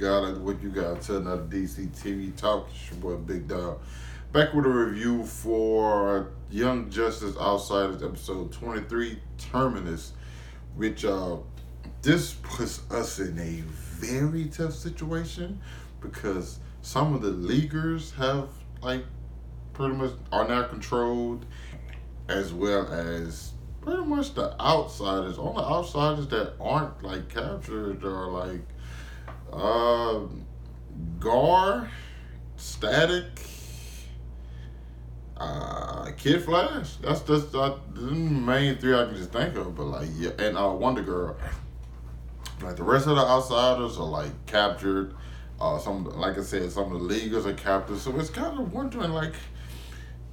got? What you got to another DC TV talk? It's your boy Big Dog. Back with a review for Young Justice Outsiders episode 23, Terminus, which this puts us in a very tough situation because some of the leaguers have like pretty much are now controlled, as well as pretty much the outsiders. Only outsiders that aren't like captured are like uh Gar, Static, Kid Flash. That's just the main three I can just think of. But like yeah, and Wonder Girl. Like the rest of the outsiders are like captured. Some, like I said, some of the leaguers are captured. So it's kind of wondering like,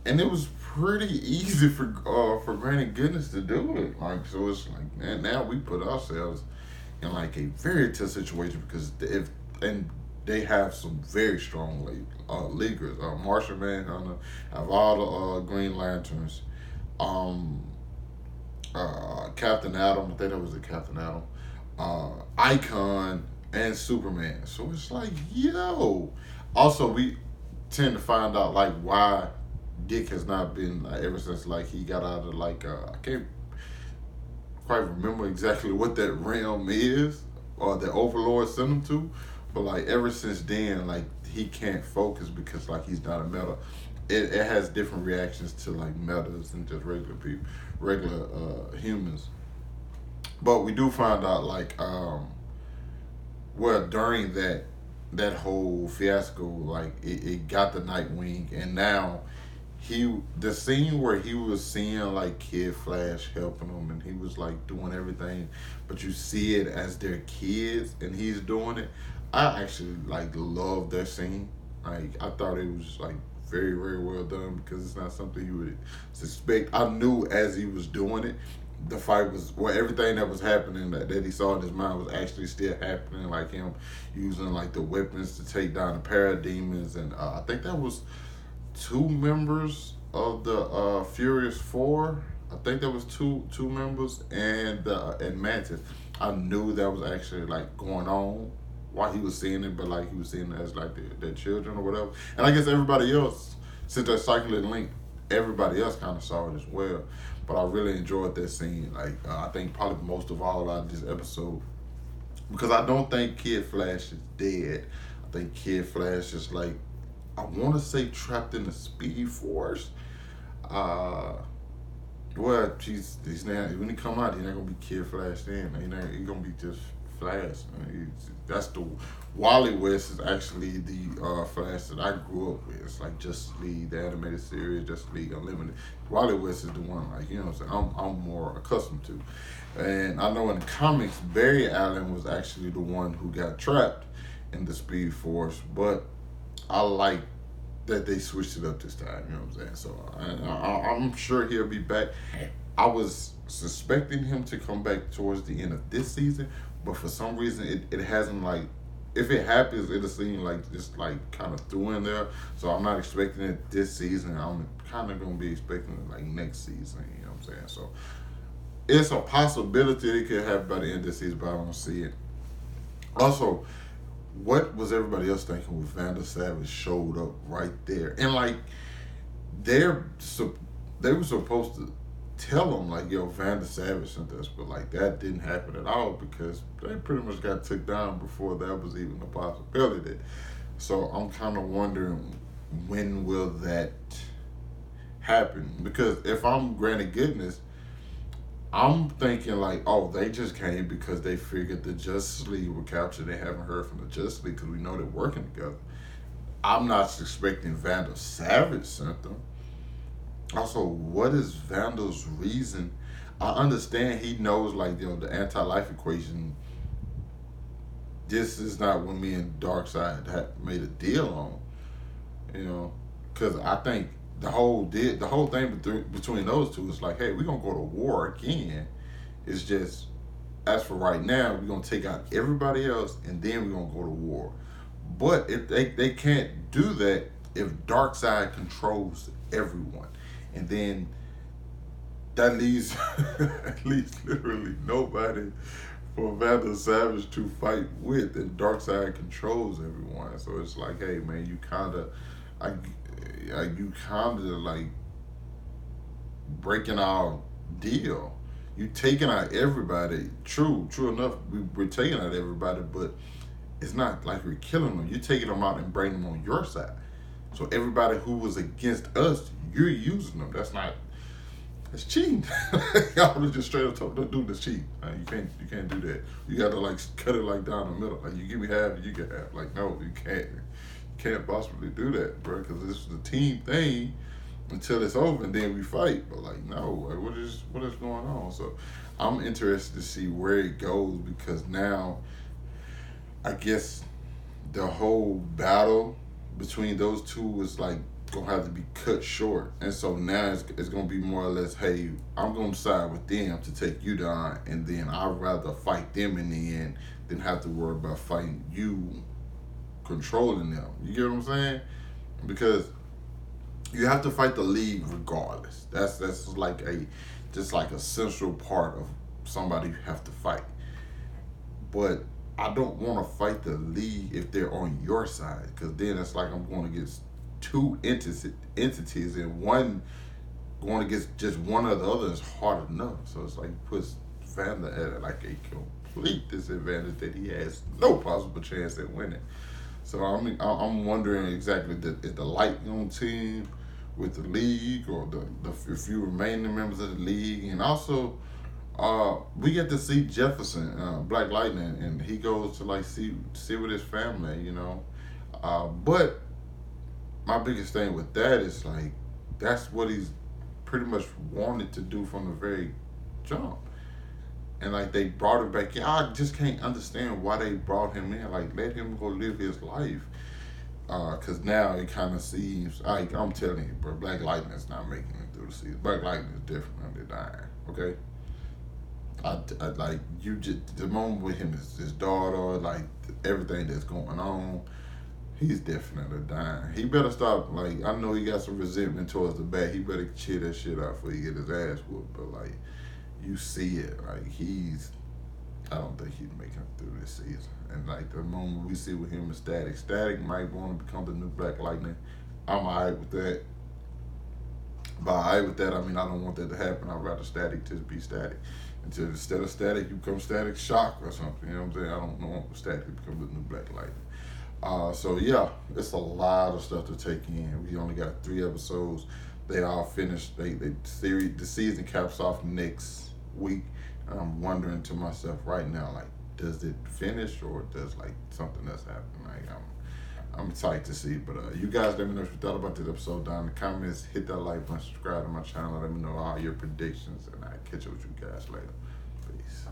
and it was pretty easy for Granny Goodness to do it. Like so, it's like man, now we put ourselves in like a very tough situation because if and they have some very strong leaguers. Martian Manhunter have all the Green Lanterns. Um, Captain Atom, I think that was the Captain Atom. Icon and Superman. So it's like, yo. Also, we tend to find out like why Dick has not been ever since like he got out of like I can't quite remember exactly what that realm is or the Overlord sent him to, but like ever since then, like he can't focus because like he's not a meta. It has different reactions to like metas than just regular people, regular humans. But we do find out like well during that whole fiasco, like it got the Nightwing, and now the scene where he was seeing like Kid Flash helping him, and he was like doing everything, but you see it as their kids, and he's doing it. I actually like love that scene. Like I thought it was like very very well done because it's not something you would suspect. I knew as he was doing it, the fight was well everything that was happening that he saw in his mind was actually still happening. Like him using like the weapons to take down the parademons, and I think that was two members of the Furious Four. I think there was two members and Mantis. I knew that was actually like going on while he was seeing it, but like he was seeing it as like their children or whatever. And I guess everybody else, since they're cycling link, everybody else kind of saw it as well. But I really enjoyed that scene. Like I think probably most of all out of this episode because I don't think Kid Flash is dead. I think Kid Flash is like I want to say trapped in the Speed Force. Well, he's not when he come out, he's not gonna be Kid Flash then. He's gonna be just Flash. That's the Wally West is actually the Flash that I grew up with. It's like Justice League, the animated series, Justice League Unlimited. Wally West is the one like you know what I'm saying. I'm more accustomed to, and I know in the comics Barry Allen was actually the one who got trapped in the Speed Force, but I like that they switched it up this time. You know what I'm saying? So I'm sure he'll be back. I was suspecting him to come back towards the end of this season, but for some reason it hasn't like. If it happens, it'll seem like just like kind of through in there. So I'm not expecting it this season. I'm kind of gonna be expecting it like next season. You know what I'm saying? So it's a possibility it could happen by the end of the season, but I don't see it. Also, what was everybody else thinking when Vanda Savage showed up right there? And like they were supposed to tell them like, yo, Vanda Savage sent us, but like that didn't happen at all because they pretty much got took down before that was even a possibility. So I'm kind of wondering when will that happen? Because if I'm Granny Goodness, I'm thinking like, oh, they just came because they figured the Justice League were captured. They haven't heard from the Justice League because we know they're working together. I'm not expecting Vanda Savage sent them. Also, what is Vandal's reason? I understand he knows like the anti-life equation. This is not what me and Darkseid had made a deal on, because I think the whole thing between those two is like, hey, we're gonna go to war again. It's just as for right now, we're gonna take out everybody else and then we're gonna go to war. But if they can't do that if Darkseid controls everyone, and then that leaves literally nobody for Vandal Savage to fight with, and Darkseid controls everyone. So it's like, hey man, you I, you kind of like breaking our deal. You taking out everybody. True enough. We're taking out everybody, but it's not like we're killing them. You're taking them out and bringing them on your side. So everybody who was against us, you're using them. That's not. It's cheating. Y'all would just straight up talk, don't do this cheat. You can't do that. You got to like cut it like down the middle. Like you give me half, you get half. Like no, you can't. You can't possibly do that, bro. Because this is a team thing until it's over, and then we fight. But like no, like what is going on? So I'm interested to see where it goes, because now I guess the whole battle between those two is like gonna have to be cut short, and so now it's gonna be more or less, hey, I'm gonna side with them to take you down, and then I'd rather fight them in the end than have to worry about fighting you, controlling them. You get what I'm saying? Because you have to fight the league regardless. That's like just like a central part of somebody you have to fight. But I don't want to fight the league if they're on your side, because then it's like I'm going against two entities, and one going against just one or the other is hard enough. So it's like puts Vanda at like a complete disadvantage that he has no possible chance at winning. So I'm wondering exactly is the light on team with the league, or the few remaining members of the league, and also we get to see Jefferson, Black Lightning, and he goes to like see with his family, you know. But my biggest thing with that is like that's what he's pretty much wanted to do from the very jump. And like they brought him back in. I just can't understand why they brought him in. Like let him go live his life. Cause now it kind of seems like I'm telling you, bro, Black Lightning is not making it through the season. Black Lightning is different than dying. Okay. I like you just the moment with him is his daughter, like everything that's going on. He's definitely dying. He better stop. Like I know he got some resentment towards the back. He better chill that shit out before he get his ass whooped. But like you see it, like I don't think he's making it through this season. And like the moment we see with him and Static might want to become the new Black Lightning. I'm alright with that. By alright with that, I mean I don't want that to happen. I'd rather Static just be Static. Until instead of Static, you become Static Shock or something. You know what I'm saying? I don't want Static to become the new Black Lightning. So yeah, it's a lot of stuff to take in. We only got 3 episodes. They all finished. The season caps off next week. And I'm wondering to myself right now, like, does it finish or does like something else happen? Like I'm excited to see. But you guys let me know what you thought about this episode down in the comments. Hit that like button, subscribe to my channel. Let me know all your predictions, and I'll catch up with you guys later. Peace.